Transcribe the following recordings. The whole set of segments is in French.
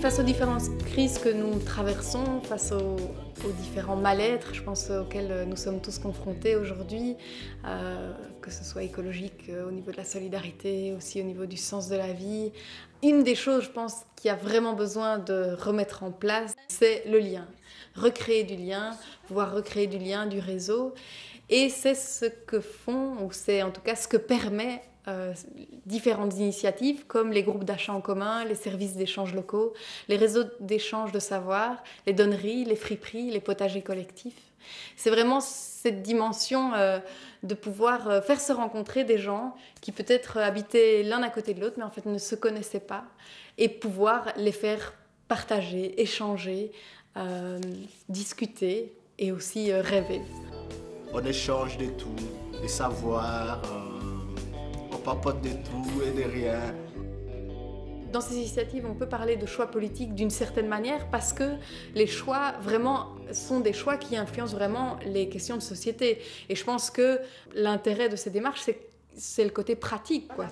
Face aux différentes crises que nous traversons, face aux différents mal-être, je pense, auxquels nous sommes tous confrontés aujourd'hui, que ce soit écologique, au niveau de la solidarité, aussi au niveau du sens de la vie, une des choses, je pense, qu'il y a vraiment besoin de remettre en place, c'est le lien. Recréer du lien, pouvoir recréer du lien, du réseau. Et c'est ce que font, ou c'est en tout cas ce que permet différentes initiatives comme les groupes d'achat en commun, les services d'échange locaux, les réseaux d'échange de savoir, les donneries, les friperies, les potagers collectifs. C'est vraiment cette dimension de pouvoir faire se rencontrer des gens qui peut-être habitaient l'un à côté de l'autre mais en fait ne se connaissaient pas et pouvoir les faire partager, échanger, discuter et aussi rêver. On échange de tout, des savoirs, on papote de tout et de rien. Dans ces initiatives, on peut parler de choix politiques d'une certaine manière parce que les choix vraiment sont des choix qui influencent vraiment les questions de société. Et je pense que l'intérêt de ces démarches, c'est le côté pratique, quoi.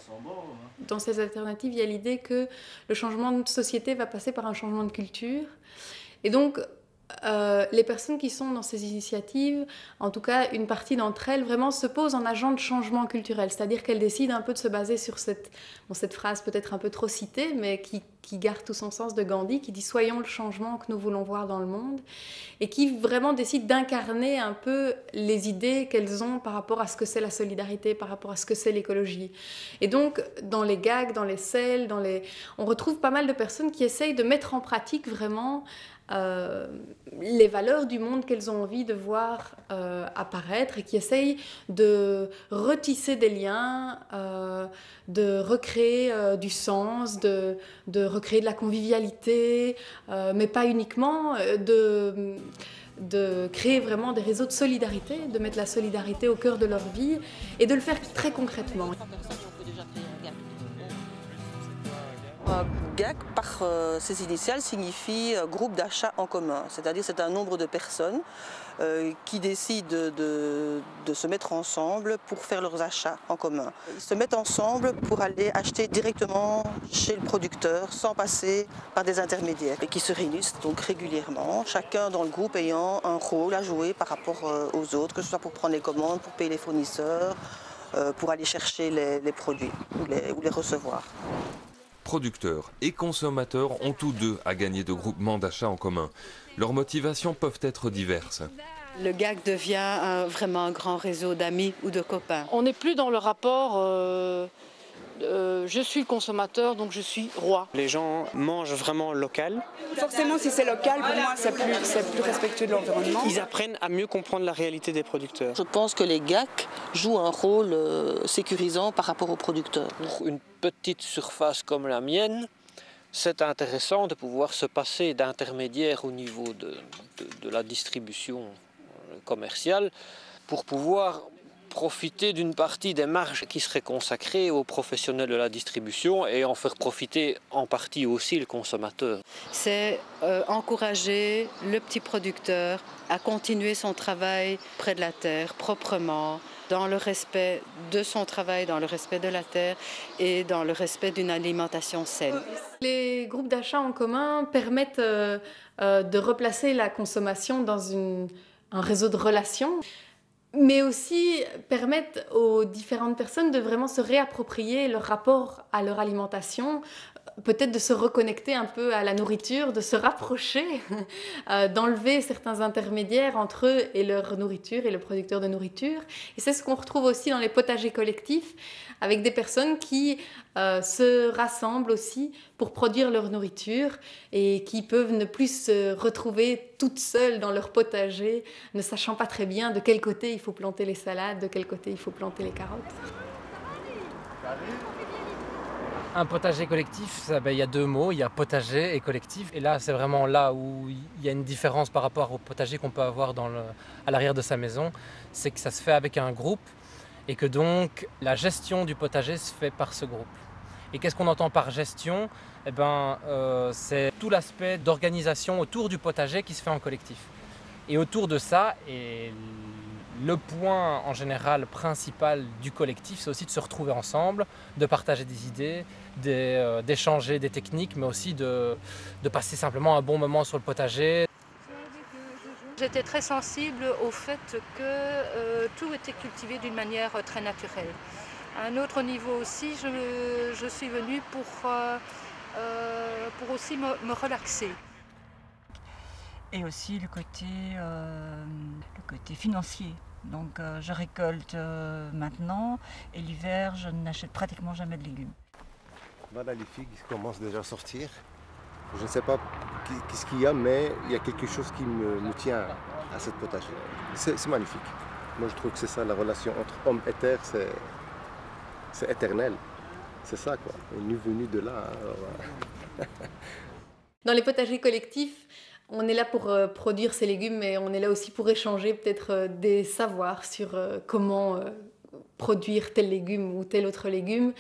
Dans ces alternatives, il y a l'idée que le changement de société va passer par un changement de culture. Et donc, les personnes qui sont dans ces initiatives, en tout cas une partie d'entre elles, vraiment se posent en agent de changement culturel. C'est-à-dire qu'elles décident un peu de se baser sur cette phrase peut-être un peu trop citée, mais qui garde tout son sens de Gandhi, qui dit « Soyons le changement que nous voulons voir dans le monde », et qui vraiment décident d'incarner un peu les idées qu'elles ont par rapport à ce que c'est la solidarité, par rapport à ce que c'est l'écologie. Et donc, dans les gags, dans les selles, on retrouve pas mal de personnes qui essayent de mettre en pratique vraiment les valeurs du monde qu'elles ont envie de voir apparaître et qui essayent de retisser des liens, de recréer du sens, de recréer de la convivialité, mais pas uniquement, de créer vraiment des réseaux de solidarité, de mettre la solidarité au cœur de leur vie et de le faire très concrètement. GAC, par ses initiales, signifie groupe d'achat en commun, c'est-à-dire c'est un nombre de personnes qui décident de se mettre ensemble pour faire leurs achats en commun. Ils se mettent ensemble pour aller acheter directement chez le producteur sans passer par des intermédiaires et qui se réunissent donc régulièrement, chacun dans le groupe ayant un rôle à jouer par rapport aux autres, que ce soit pour prendre les commandes, pour payer les fournisseurs, pour aller chercher les produits ou les recevoir. Producteurs et consommateurs ont tous deux à gagner de groupements d'achat en commun. Leurs motivations peuvent être diverses. Le GAC devient vraiment un grand réseau d'amis ou de copains. On n'est plus dans le rapport je suis le consommateur, donc je suis roi. Les gens mangent vraiment local. Forcément, si c'est local, pour moi, c'est plus respectueux de l'environnement. Ils apprennent à mieux comprendre la réalité des producteurs. Je pense que les GAC jouent un rôle sécurisant par rapport aux producteurs. Pour une petite surface comme la mienne, c'est intéressant de pouvoir se passer d'intermédiaires au niveau de la distribution commerciale pour pouvoir profiter d'une partie des marges qui seraient consacrées aux professionnels de la distribution et en faire profiter en partie aussi le consommateur. C'est encourager le petit producteur à continuer son travail près de la terre, proprement, dans le respect de son travail, dans le respect de la terre et dans le respect d'une alimentation saine. Les groupes d'achat en commun permettent de replacer la consommation dans un réseau de relations, mais aussi permettent aux différentes personnes de vraiment se réapproprier leur rapport à leur alimentation, peut-être de se reconnecter un peu à la nourriture, de se rapprocher, d'enlever certains intermédiaires entre eux et leur nourriture et le producteur de nourriture. Et c'est ce qu'on retrouve aussi dans les potagers collectifs, avec des personnes qui se rassemblent aussi pour produire leur nourriture et qui peuvent ne plus se retrouver toutes seules dans leur potager, ne sachant pas très bien de quel côté il faut planter les salades, de quel côté il faut planter les carottes. Un potager collectif, il y a deux mots, il y a potager et collectif. Et là, c'est vraiment là où il y a une différence par rapport au potager qu'on peut avoir à l'arrière de sa maison. C'est que ça se fait avec un groupe et que donc la gestion du potager se fait par ce groupe. Et qu'est-ce qu'on entend par gestion? C'est tout l'aspect d'organisation autour du potager qui se fait en collectif. Et autour de ça, et Le point en général principal du collectif, c'est aussi de se retrouver ensemble, de partager des idées, d'échanger des techniques, mais aussi de passer simplement un bon moment sur le potager. J'étais très sensible au fait que tout était cultivé d'une manière très naturelle. À un autre niveau aussi, je suis venue pour aussi me relaxer. Et aussi le côté financier. Donc je récolte maintenant et l'hiver je n'achète pratiquement jamais de légumes. Voilà, les figues commencent déjà à sortir. Je ne sais pas qu'est-ce qu'il y a, mais il y a quelque chose qui me tient à cette potager. C'est magnifique. Moi je trouve que c'est ça, la relation entre homme et terre, c'est éternel. C'est ça quoi, on est venu de là. Alors, Dans les potagers collectifs, on est là pour produire ces légumes, mais on est là aussi pour échanger peut-être des savoirs sur comment produire tel légume ou tel autre légume.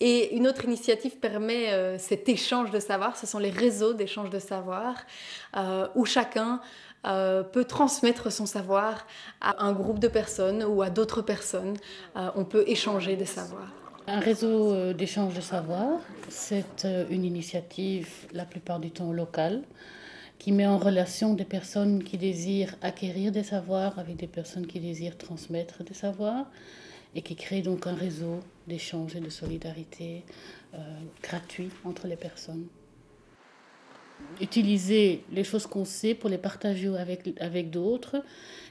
Et une autre initiative permet cet échange de savoir, ce sont les réseaux d'échange de savoir, où chacun peut transmettre son savoir à un groupe de personnes ou à d'autres personnes. On peut échanger des savoirs. Un réseau d'échange de savoir, c'est une initiative la plupart du temps locale, qui met en relation des personnes qui désirent acquérir des savoirs avec des personnes qui désirent transmettre des savoirs et qui crée donc un réseau d'échange et de solidarité gratuit entre les personnes. Utiliser les choses qu'on sait pour les partager avec d'autres,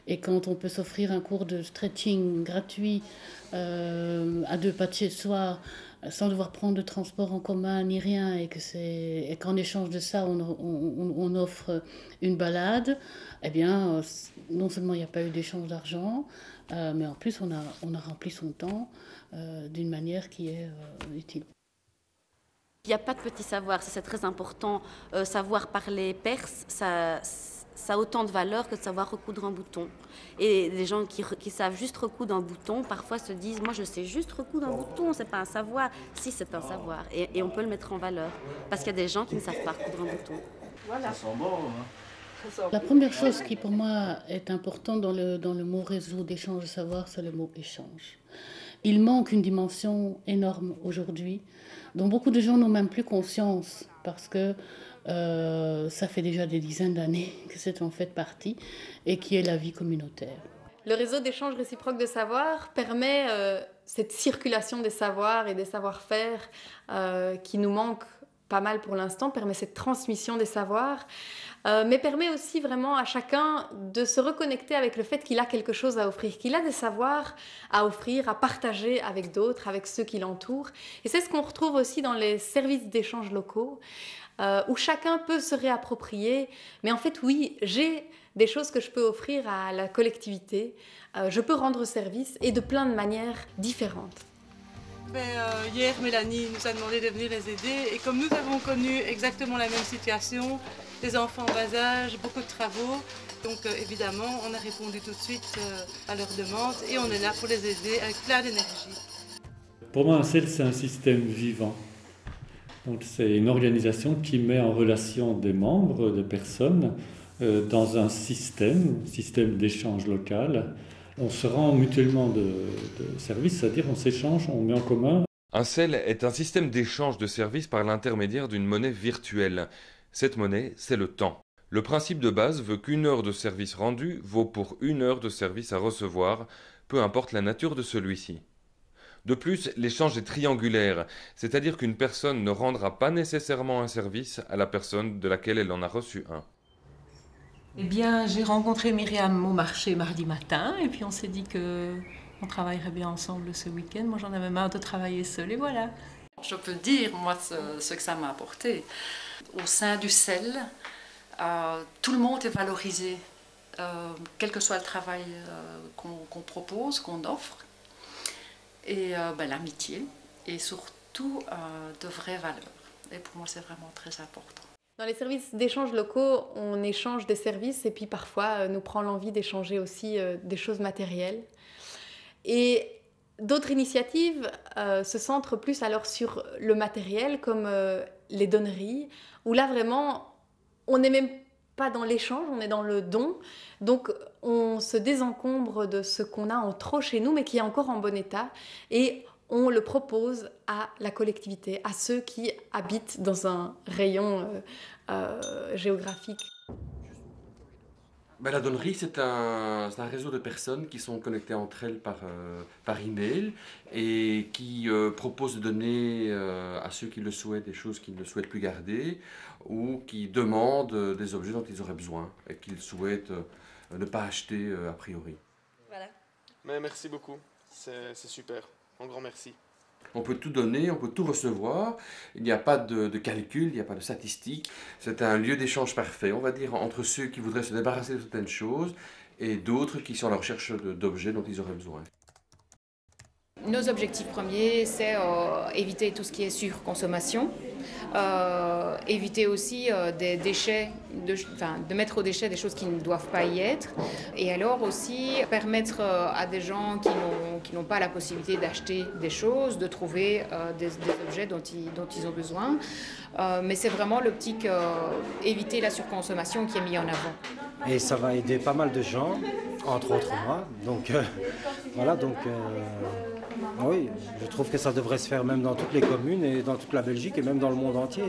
et quand on peut s'offrir un cours de stretching gratuit à 2 pas de chez soi, sans devoir prendre de transport en commun ni rien, et qu'en échange de ça on offre une balade, eh bien non seulement il n'y a pas eu d'échange d'argent, mais en plus on a rempli son temps d'une manière qui est utile. Il n'y a pas de petit savoir, ça c'est très important. Savoir parler perse, ça a autant de valeur que de savoir recoudre un bouton. Et les gens qui savent juste recoudre un bouton, parfois se disent « moi je sais juste recoudre un bouton, c'est pas un savoir ». Si, c'est un savoir, et on peut le mettre en valeur. Parce qu'il y a des gens qui ne savent pas recoudre un bouton. Voilà. Ça sent bon, hein. La première chose qui pour moi est importante dans le mot réseau d'échange de savoir, c'est le mot échange. Il manque une dimension énorme aujourd'hui, dont beaucoup de gens n'ont même plus conscience, parce que ça fait déjà des dizaines d'années que c'est en fait partie, et qui est la vie communautaire. Le réseau d'échange réciproque de savoir permet cette circulation des savoirs et des savoir-faire qui nous manque pas mal pour l'instant, permet cette transmission des savoirs, mais permet aussi vraiment à chacun de se reconnecter avec le fait qu'il a quelque chose à offrir, qu'il a des savoirs à offrir, à partager avec d'autres, avec ceux qui l'entourent. Et c'est ce qu'on retrouve aussi dans les services d'échange locaux, où chacun peut se réapproprier. Mais en fait, oui, j'ai des choses que je peux offrir à la collectivité, je peux rendre service et de plein de manières différentes. Hier, Mélanie nous a demandé de venir les aider et comme nous avons connu exactement la même situation, des enfants en bas âge, beaucoup de travaux, donc évidemment on a répondu tout de suite à leurs demandes et on est là pour les aider avec plein d'énergie. Pour moi, un CEL, c'est un système vivant. Donc, c'est une organisation qui met en relation des membres, des personnes, dans un système d'échange local. On se rend mutuellement de service, c'est-à-dire on s'échange, on met en commun. Un CEL est un système d'échange de services par l'intermédiaire d'une monnaie virtuelle. Cette monnaie, c'est le temps. Le principe de base veut qu'1 heure de service rendu vaut pour 1 heure de service à recevoir, peu importe la nature de celui-ci. De plus, l'échange est triangulaire, c'est-à-dire qu'une personne ne rendra pas nécessairement un service à la personne de laquelle elle en a reçu un. Eh bien, j'ai rencontré Myriam au marché mardi matin et puis on s'est dit qu'on travaillerait bien ensemble ce week-end. Moi, j'en avais marre de travailler seule et voilà. Je peux dire, moi, ce que ça m'a apporté. Au sein du CEL, tout le monde est valorisé, quel que soit le travail qu'on propose, qu'on offre. Et l'amitié et surtout de vraies valeurs. Et pour moi, c'est vraiment très important. Dans les services d'échange locaux, on échange des services et puis parfois nous prend l'envie d'échanger aussi des choses matérielles. Et d'autres initiatives se centrent plus alors sur le matériel comme les donneries, où là vraiment on n'est même pas dans l'échange, on est dans le don. Donc on se désencombre de ce qu'on a en trop chez nous, mais qui est encore en bon état. Et on le propose à la collectivité, à ceux qui habitent dans un rayon géographique. La donnerie, c'est un réseau de personnes qui sont connectées entre elles par email et qui proposent de donner à ceux qui le souhaitent des choses qu'ils ne souhaitent plus garder ou qui demandent des objets dont ils auraient besoin et qu'ils souhaitent ne pas acheter a priori. Voilà. Mais merci beaucoup, c'est super. Un grand merci. On peut tout donner, on peut tout recevoir, il n'y a pas de calcul, il n'y a pas de statistiques. C'est un lieu d'échange parfait, on va dire, entre ceux qui voudraient se débarrasser de certaines choses et d'autres qui sont à la recherche d'objets dont ils auraient besoin. Nos objectifs premiers, c'est éviter tout ce qui est surconsommation, éviter aussi des déchets, de mettre aux déchets des choses qui ne doivent pas y être, et alors aussi permettre à des gens qui n'ont pas la possibilité d'acheter des choses, de trouver des objets dont ils ont besoin. Mais c'est vraiment l'optique éviter la surconsommation qui est mise en avant. Et ça va aider pas mal de gens, entre autres moi. Donc voilà, oui, je trouve que ça devrait se faire même dans toutes les communes et dans toute la Belgique et même dans le monde entier.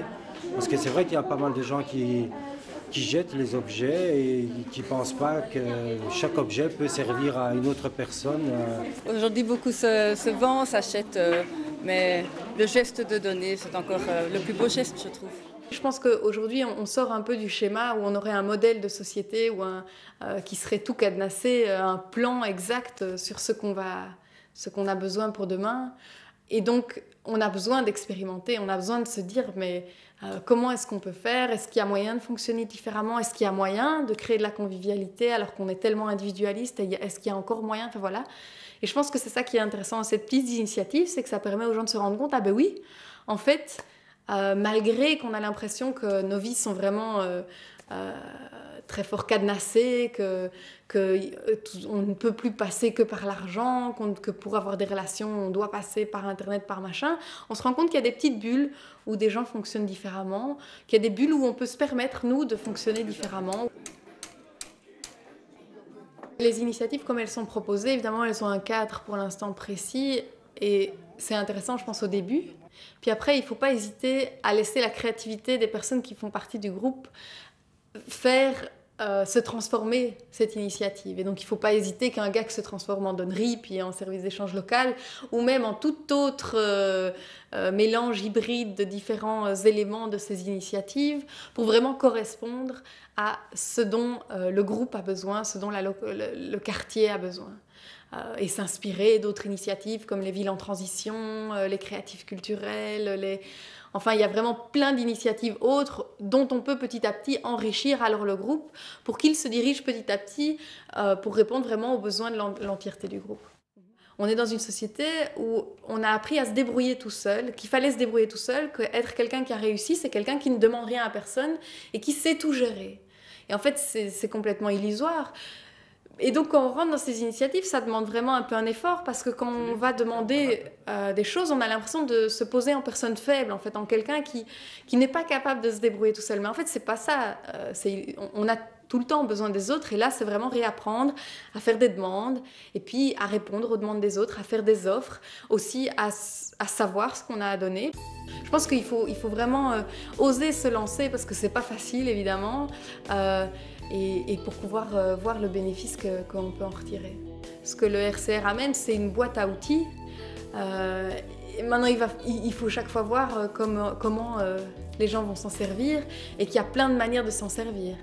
Parce que c'est vrai qu'il y a pas mal de gens qui jettent les objets et qui ne pensent pas que chaque objet peut servir à une autre personne. Aujourd'hui, beaucoup se vendent, s'achètent, mais le geste de donner, c'est encore le plus beau geste, je trouve. Je pense qu'aujourd'hui, on sort un peu du schéma où on aurait un modèle de société qui serait tout cadenassé, un plan exact sur ce qu'on a besoin pour demain. Et donc, on a besoin d'expérimenter, on a besoin de se dire, mais comment est-ce qu'on peut faire? Est-ce qu'il y a moyen de fonctionner différemment? Est-ce qu'il y a moyen de créer de la convivialité alors qu'on est tellement individualiste? Est-ce qu'il y a encore moyen? Enfin voilà. Et je pense que c'est ça qui est intéressant dans cette petite initiative, c'est que ça permet aux gens de se rendre compte, ah ben oui, en fait, malgré qu'on a l'impression que nos vies sont vraiment très fort cadenassées, qu'on ne peut plus passer que par l'argent, que pour avoir des relations, on doit passer par Internet, par machin, on se rend compte qu'il y a des petites bulles où des gens fonctionnent différemment, qu'il y a des bulles où on peut se permettre, nous, de fonctionner différemment. Les initiatives, comme elles sont proposées, évidemment, elles ont un cadre pour l'instant précis et c'est intéressant, je pense, au début. Puis après, il ne faut pas hésiter à laisser la créativité des personnes qui font partie du groupe faire se transformer cette initiative. Et donc, il ne faut pas hésiter qu'un gars se transforme en donnerie, puis en service d'échange local, ou même en tout autre mélange hybride de différents éléments de ces initiatives, pour vraiment correspondre à ce dont le groupe a besoin, ce dont le quartier a besoin. Et s'inspirer d'autres initiatives comme les villes en transition, les créatifs culturels, Enfin, il y a vraiment plein d'initiatives autres dont on peut petit à petit enrichir alors le groupe pour qu'il se dirige petit à petit pour répondre vraiment aux besoins de l'entièreté du groupe. On est dans une société où on a appris à se débrouiller tout seul, qu'il fallait se débrouiller tout seul, qu'être quelqu'un qui a réussi, c'est quelqu'un qui ne demande rien à personne et qui sait tout gérer. Et en fait, c'est complètement illusoire. Et donc, quand on rentre dans ces initiatives, ça demande vraiment un peu un effort parce que quand on va demander des choses, on a l'impression de se poser en personne faible, en fait, en quelqu'un qui n'est pas capable de se débrouiller tout seul. Mais en fait, c'est pas ça. On a tout le temps besoin des autres et là, c'est vraiment réapprendre à faire des demandes et puis à répondre aux demandes des autres, à faire des offres, aussi à savoir ce qu'on a à donner. Je pense qu'il faut vraiment oser se lancer parce que c'est pas facile, évidemment. Et pour pouvoir voir le bénéfice qu'on peut en retirer. Ce que le RCR amène, c'est une boîte à outils. Et maintenant, il faut chaque fois voir comment les gens vont s'en servir et qu'il y a plein de manières de s'en servir.